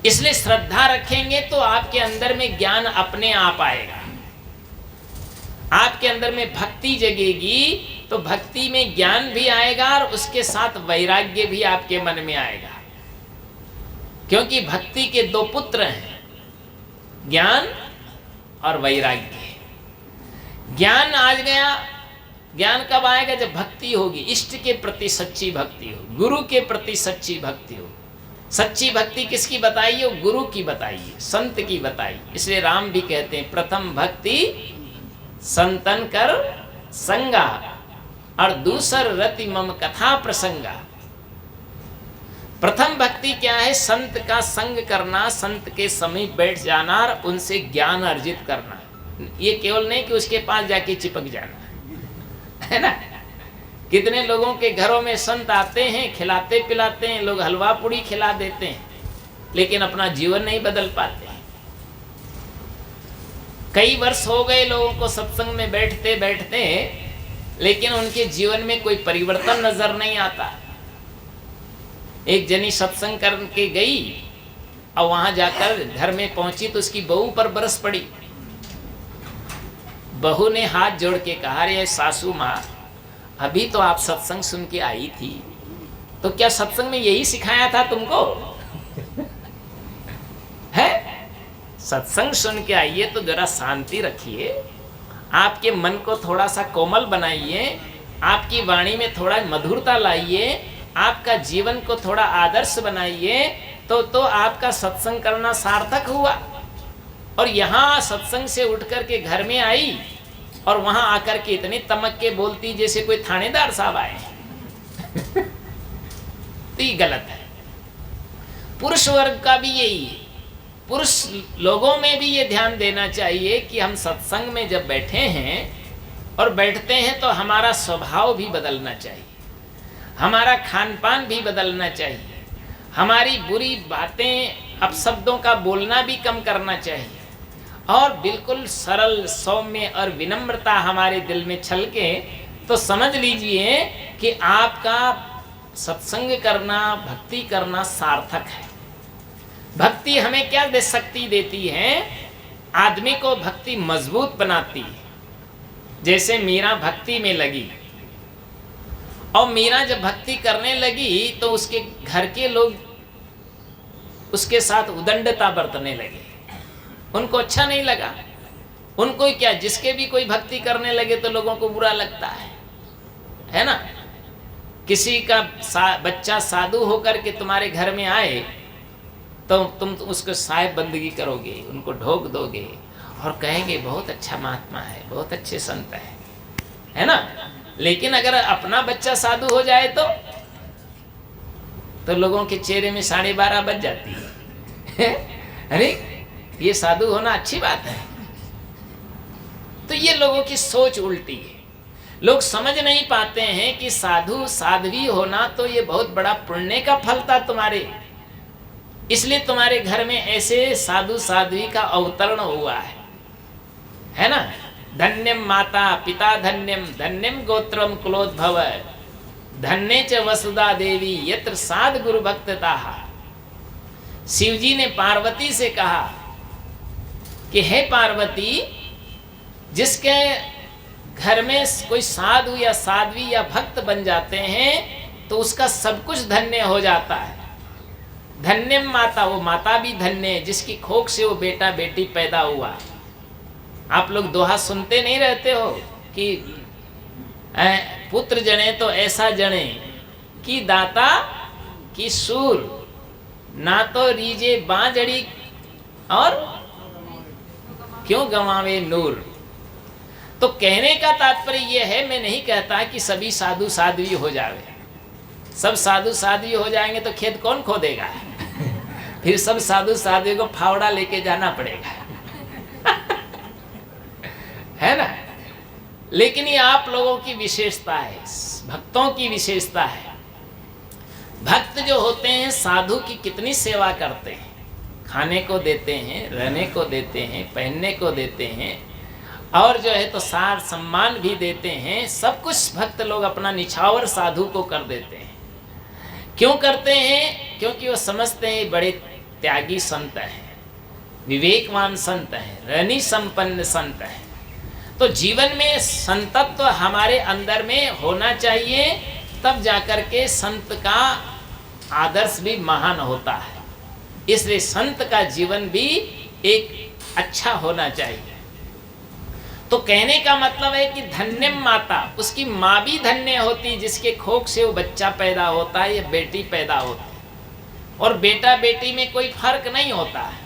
इसलिए श्रद्धा रखेंगे तो आपके अंदर में ज्ञान अपने आप आएगा। आपके अंदर में भक्ति जगेगी तो भक्ति में ज्ञान भी आएगा और उसके साथ वैराग्य भी आपके मन में आएगा। क्योंकि भक्ति के दो पुत्र हैं, ज्ञान और वैराग्य। ज्ञान आज गया, ज्ञान कब आएगा? जब भक्ति होगी, इष्ट के प्रति सच्ची भक्ति हो, गुरु के प्रति सच्ची भक्ति हो। सच्ची भक्ति किसकी बताई हो? गुरु की बताई है, संत की बताई। इसलिए राम भी कहते हैं प्रथम भक्ति संतन कर संगा और दूसर रति मम कथा प्रसंगा। प्रथम भक्ति क्या है? संत का संग करना, संत के समीप बैठ जाना और उनसे ज्ञान अर्जित करना। ये केवल नहीं कि उसके पास जाके चिपक जाना, है ना। कितने लोगों के घरों में संत आते हैं, खिलाते पिलाते हैं, लोग हलवा पूड़ी खिला देते हैं, लेकिन अपना जीवन नहीं बदल पाते। कई वर्ष हो गए लोगों को सत्संग में बैठते बैठते, लेकिन उनके जीवन में कोई परिवर्तन नजर नहीं आता। एक जनी सत्संग करके गई और वहां जाकर घर में पहुंची तो उसकी बहू पर बरस पड़ी। बहू ने हाथ जोड़ के कहा, अरे सासू माँ, अभी तो आप सत्संग सुन के आई थी, तो क्या सत्संग में यही सिखाया था तुमको? है, सत्संग सुन के आइए तो जरा शांति रखिए, आपके मन को थोड़ा सा कोमल बनाइए, आपकी वाणी में थोड़ा मधुरता लाइए, आपका जीवन को थोड़ा आदर्श बनाइए, तो आपका सत्संग करना सार्थक हुआ। और यहाँ सत्संग से उठ कर के घर में आई और वहां आकर के इतने तमक के बोलती जैसे कोई थानेदार साहब आए। तो ये गलत है। पुरुष वर्ग का भी यही है, पुरुष लोगों में भी ये ध्यान देना चाहिए कि हम सत्संग में जब बैठे हैं और बैठते हैं तो हमारा स्वभाव भी बदलना चाहिए, हमारा खान पान भी बदलना चाहिए, हमारी बुरी बातें अपशब्दों का बोलना भी कम करना चाहिए, और बिल्कुल सरल सौम्य और विनम्रता हमारे दिल में छलके तो समझ लीजिए कि आपका सत्संग करना, भक्ति करना सार्थक है। भक्ति हमें क्या दे शक्ति देती है? आदमी को भक्ति मजबूत बनाती है। जैसे मीरा भक्ति में लगी और मीरा जब भक्ति करने लगी तो उसके घर के लोग उसके साथ उदंडता बरतने लगे, उनको अच्छा नहीं लगा। उनको क्या, जिसके भी कोई भक्ति करने लगे तो लोगों को बुरा लगता है ना। किसी का बच्चा साधु होकर के तुम्हारे घर में आए तो तुम उसको साहिब बंदगी करोगे, उनको ढोक दोगे और कहेंगे बहुत अच्छा महात्मा है, बहुत अच्छे संत है ना। लेकिन अगर अपना बच्चा साधु हो जाए तो लोगों के चेहरे में 12:30 बज जाती है। अरे ये साधु होना अच्छी बात है। तो ये लोगों की सोच उल्टी है। लोग समझ नहीं पाते हैं कि साधु साध्वी होना तो ये बहुत बड़ा पुण्य का फल था तुम्हारे, इसलिए तुम्हारे घर में ऐसे साधु साध्वी का अवतरण हुआ है ना। धन्यम माता पिता धन्यम, धन्यम गोत्रम कुलोद्भव, धन्य च वसुधा देवी यत्र साध गुरु भक्तता। शिव जी ने पार्वती से कहा कि हे पार्वती, जिसके घर में कोई साधु या साध्वी या भक्त बन जाते हैं तो उसका सब कुछ धन्य हो जाता है। धन्यम माता, वो माता भी धन्य है जिसकी कोख से वो बेटा बेटी पैदा हुआ। आप लोग दोहा सुनते नहीं रहते हो कि पुत्र जने तो ऐसा जने कि दाता कि सूर, ना तो रीजे बांजड़ी और क्यों गंवावे नूर। तो कहने का तात्पर्य यह है, मैं नहीं कहता कि सभी साधु साध्वी हो जावे। सब साधु साध्वी हो जाएंगे तो खेत कौन खोदेगा? फिर सब साधु साध्वी को फावड़ा लेके जाना पड़ेगा। है ना। लेकिन ये आप लोगों की विशेषता है, भक्तों की विशेषता है। भक्त जो होते हैं साधु की कितनी सेवा करते हैं, खाने को देते हैं, रहने को देते हैं, पहनने को देते हैं, और जो है तो सार सम्मान भी देते हैं। सब कुछ भक्त लोग अपना निछावर साधु को कर देते हैं। क्यों करते हैं? क्योंकि वो समझते हैं बड़े त्यागी संत हैं, विवेकवान संत हैं, रनि संपन्न संत हैं। तो जीवन में संतत्व हमारे अंदर में होना चाहिए, तब जाकर के संत का आदर्श भी महान होता है। इसलिए संत का जीवन भी एक अच्छा होना चाहिए। तो कहने का मतलब है कि धन्यम माता, उसकी माँ भी धन्य होती जिसके कोख से वो बच्चा पैदा होता है या बेटी पैदा होती है। और बेटा बेटी में कोई फर्क नहीं होता है,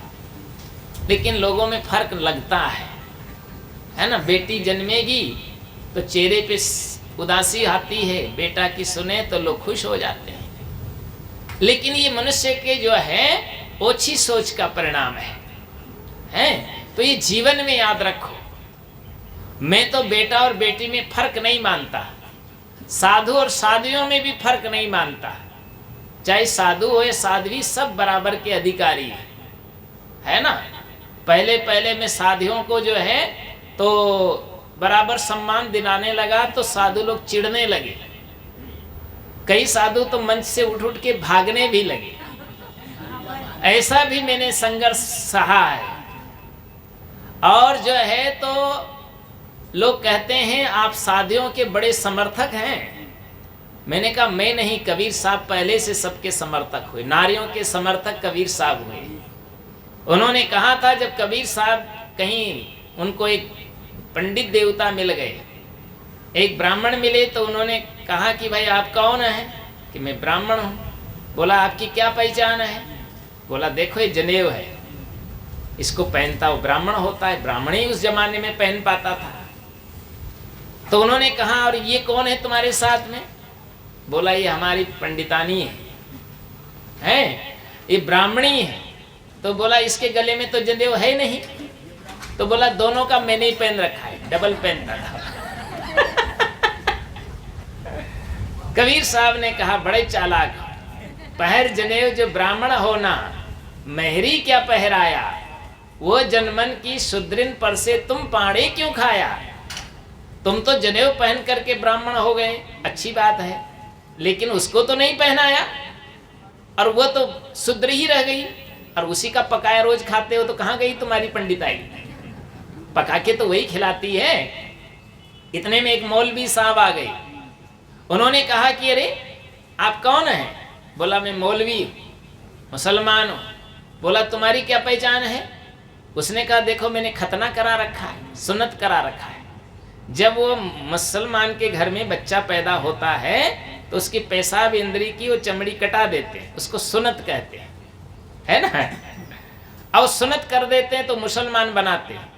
लेकिन लोगों में फर्क लगता है ना। बेटी जन्मेगी तो चेहरे पे उदासी आती है, बेटा की सुने तो लोग खुश हो जाते हैं। लेकिन ये मनुष्य के जो है ओछी सोच का परिणाम है। तो ये जीवन में याद रखो, मैं तो बेटा और बेटी में फर्क नहीं मानता, साधु और साध्वियों में भी फर्क नहीं मानता। चाहे साधु हो या साध्वी, सब बराबर के अधिकारी है ना। पहले पहले में साधुओं को जो है तो बराबर सम्मान दिलाने लगा तो साधु लोग चिढ़ने लगे। कई साधु तो मंच से उठ उठ के भागने भी लगे। ऐसा भी मैंने संघर्ष सहा है। और जो है तो लोग कहते हैं आप साधुओं के बड़े समर्थक हैं। मैंने कहा मैं नहीं, कबीर साहब पहले से सबके समर्थक हुए। नारियों के समर्थक कबीर साहब हुए। उन्होंने कहा था जब कबीर साहब कहीं, उनको एक पंडित देवता मिल गए, एक ब्राह्मण मिले, तो उन्होंने कहा कि भाई आप कौन हैं? कि मैं ब्राह्मण हूँ। बोला आपकी क्या पहचान है? बोला देखो ये जनेऊ है, इसको पहनता वो ब्राह्मण होता है। ब्राह्मण ही उस जमाने में पहन पाता था। तो उन्होंने कहा और ये कौन है तुम्हारे साथ में? बोला ये हमारी पंडितानी है, ये ब्राह्मणी है। तो बोला इसके गले में तो जनेऊ है नहीं। तो बोला दोनों का मैंने ही पहन रखा है, डबल पहनता था। कबीर साहब ने कहा बड़े चालाक, पहर जनेऊ जो ब्राह्मण होना, मेहरी क्या पहराया, वो जनमन की सुदृन पर से तुम पाड़े क्यों खाया। तुम तो जनेऊ पहन करके ब्राह्मण हो गए, अच्छी बात है, लेकिन उसको तो नहीं पहनाया, और वो तो शूद्र ही रह गई। और उसी का पकाया रोज खाते हो तो कहाँ गई तुम्हारी पंडिताई? पका के तो वही खिलाती है। इतने में एक मौलवी साहब आ गए। उन्होंने कहा कि अरे आप कौन हैं? बोला मैं मौलवी मुसलमान हूँ। बोला तुम्हारी क्या पहचान है? उसने कहा देखो मैंने खतना करा रखा है, सुन्नत करा रखा है। जब वो मुसलमान के घर में बच्चा पैदा होता है तो उसकी पेशाब इंद्री की वो चमड़ी कटा देते हैं, उसको सुन्नत कहते हैं, है ना। और सुन्नत कर देते हैं तो मुसलमान बनाते हैं।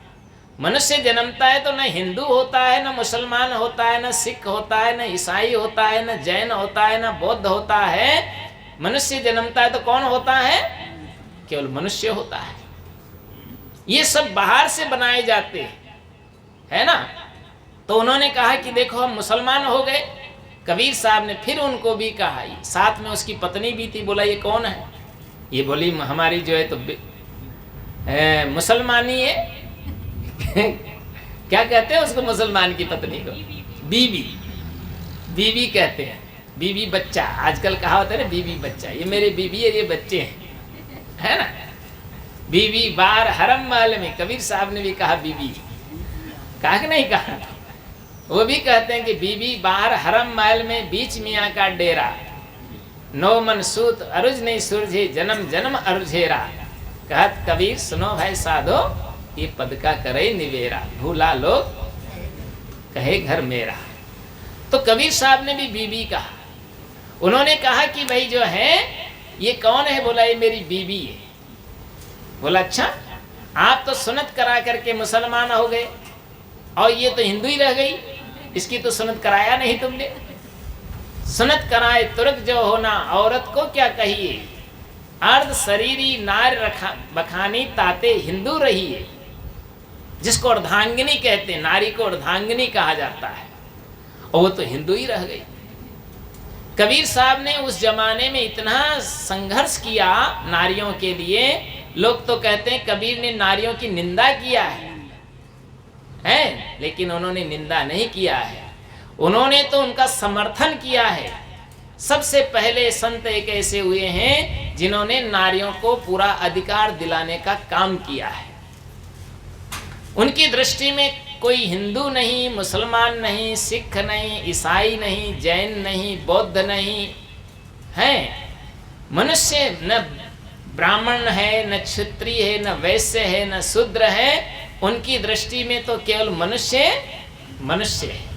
मनुष्य जन्मता है तो न हिंदू होता है, न मुसलमान होता है, न सिख होता है, न ईसाई होता है, न जैन होता है, न बौद्ध होता है। मनुष्य जन्मता है तो कौन होता है? केवल मनुष्य होता है। ये सब बाहर से बनाए जाते हैं, है ना। तो उन्होंने कहा कि देखो हम मुसलमान हो गए। कबीर साहब ने फिर उनको भी कहा, साथ में उसकी पत्नी भी थी। बोला ये कौन है? ये बोली हमारी जो है तो मुसलमानी है। क्या कहते हैं उसको मुसलमान की पत्नी को? बीवी। बीवी कहते हैं, बीवी बच्चा। आजकल कहा होता है ना बीवी बच्चा, ये मेरे बीवी और ये बच्चे हैं, है ना। बीवी बार हरम महल में, कबीर साहब ने भी कहा बीवी, कहा कि नहीं कहा? वो भी कहते हैं कि बीवी बाहर हरम महल में बीच मियाँ का डेरा, नो मन सूत अरुज नहीं सुरझे, जन्म जन्म अरुझेरा। कहत कबीर सुनो भाई साधो, ये पद का करे निवेरा, भूला लो कहे घर मेरा। तो कबीर साहब ने भी बीवी कहा। उन्होंने कहा कि भाई जो है ये कौन है? बोला ये मेरी बीवी है। बोला अच्छा, आप तो सुन्नत करा करके मुसलमान हो गए और ये तो हिंदू ही रह गई, इसकी तो सुन्नत कराया नहीं तुमने। सुन्नत कराए तुर्क जो होना, औरत को क्या कहिए, अर्ध शरीरी नार रखा बखानी ताते हिंदू रही है। जिसको अर्धांगिनी कहते हैं, नारी को अर्धांगिनी कहा जाता है, और वो तो हिंदू ही रह गई। कबीर साहब ने उस जमाने में इतना संघर्ष किया नारियों के लिए। लोग तो कहते हैं कबीर ने नारियों की निंदा किया है, लेकिन उन्होंने निंदा नहीं किया है, उन्होंने तो उनका समर्थन किया है। सबसे पहले संत एक ऐसे हुए हैं जिन्होंने नारियों को पूरा अधिकार दिलाने का काम किया है। उनकी दृष्टि में कोई हिंदू नहीं, मुसलमान नहीं, सिख नहीं, ईसाई नहीं, जैन नहीं, बौद्ध नहीं है। मनुष्य न ब्राह्मण है, न क्षत्रिय है, न वैश्य है, न शूद्र है। उनकी दृष्टि में तो केवल मनुष्य मनुष्य है।